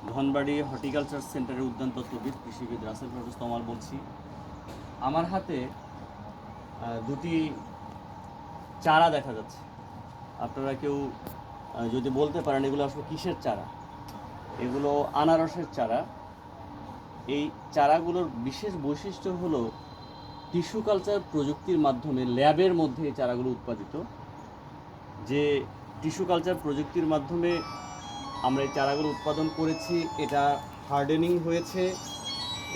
Dhanbari horticulture সেন্টারের উদ্যান তত্ত্ববিদ কৃষিবিদ রাসেল ফেরদৌস তমাল বলছি। আমার হাতে দুটি চারা দেখা যাচ্ছে। আপনারা কেউ যদি বলতে পারেন এগুলো আসলে কিসের চারা? এগুলো আনারসের চারা। এই চারাগুলোর বিশেষ বৈশিষ্ট্য হলো টিস্যু কালচার প্রযুক্তির মাধ্যমে ল্যাবের মধ্যে এই চারাগুলো উৎপাদিত। যে টিস্যু কালচার প্রযুক্তির মাধ্যমে আমরা এই চারাগুলো উৎপাদন করেছি, এটা হার্ডেনিং হয়েছে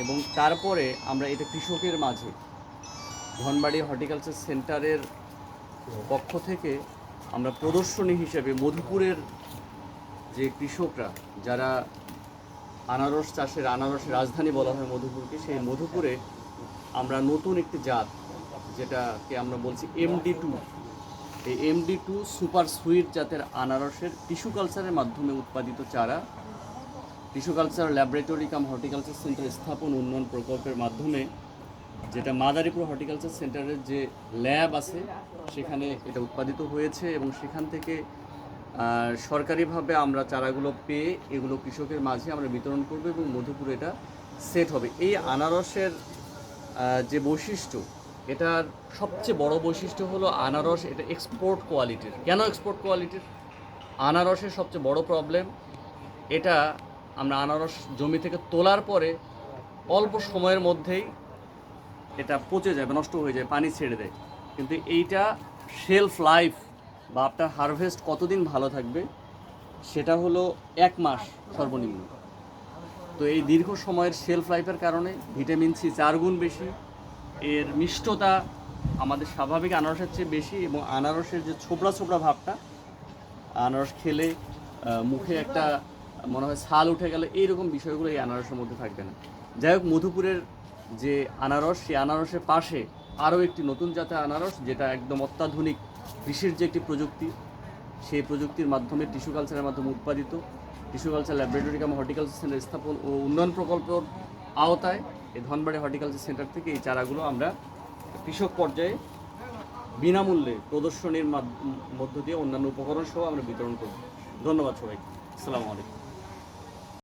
এবং তারপরে আমরা এটা কৃষকের মাঝে ধনবাড়ি হর্টিকালচার সেন্টারের পক্ষ থেকে আমরা প্রদর্শনী হিসেবে মধুপুরের যে কৃষকরা, যারা আনারস চাষের আনারসের রাজধানী বলা হয় মধুপুরকে, সেই মধুপুরে আমরা নতুন একটি জাত, যেটাকে আমরা বলছি MD2, এই MD2 সুপার সুইট জাতের আনারসের টিস্যু কালচারের মাধ্যমে উৎপাদিত চারা টিস্যু কালচার ল্যাবরেটরি কাম হর্টিকালচার সেন্টার স্থাপন উন্নয়ন প্রকল্পের মাধ্যমে, যেটা মাদারীপুর হর্টিকালচার সেন্টারের যে ল্যাব আছে সেখানে এটা উৎপাদিত হয়েছে এবং সেখান থেকে সরকারিভাবে আমরা চারাগুলো পেয়ে এগুলো কৃষকের মাঝে আমরা বিতরণ করব এবং মধুপুরে এটা সেট হবে। এই আনারসের যে বৈশিষ্ট্য, এটার সবচেয়ে বড় বৈশিষ্ট্য হলো আনারস এটা এক্সপোর্ট কোয়ালিটির। কেন এক্সপোর্ট কোয়ালিটির? আনারসের সবচেয়ে বড় প্রবলেম, এটা আমরা আনারস জমি থেকে তোলার পরে অল্প সময়ের মধ্যেই এটা পচে যাবে, নষ্ট হয়ে যায়, পানি ছেড়ে দেয়। কিন্তু এইটা শেলফ লাইফ বা আপনার হারভেস্ট কতদিন ভালো থাকবে সেটা হলো 1 মাস সর্বনিম্ন। তো এই দীর্ঘ সময়ের শেলফ লাইফের কারণে ভিটামিন সি 4 গুণ বেশি, এর মিষ্টতা আমাদের স্বাভাবিক আনারসের চেয়ে বেশি এবং আনারসের যে ছোবড়া ছোবড়া ভাবটা, আনারস খেলে মুখে একটা মনে হয় ছাল উঠে গেলে, এইরকম বিষয়গুলো এই আনারসের মধ্যে থাকবে না। যাই হোক, মধুপুরের যে আনারস, সেই আনারসের পাশে আরও একটি নতুন জাতের আনারস, যেটা একদম অত্যাধুনিক কৃষির যে একটি প্রযুক্তি, সেই প্রযুক্তির মাধ্যমে টিস্যু কালচারের মাধ্যমে উৎপাদিত টিস্যু কালচার ল্যাবরেটরি কাম হর্টিকালচার সেন্টার স্থাপন ও উন্নয়ন প্রকল্পের আওতায় এই ধনবাড়ি হর্টিকালচার সেন্টার থেকে এই চারাগুলো আমরা কৃষক পর্যায়ে বিনামূল্যে প্রদর্শনীর মধ্য দিয়ে অন্যান্য উপকরণ সহ আমরা বিতরণ করব। ধন্যবাদ সবাইকে। আসসালামু আলাইকুম।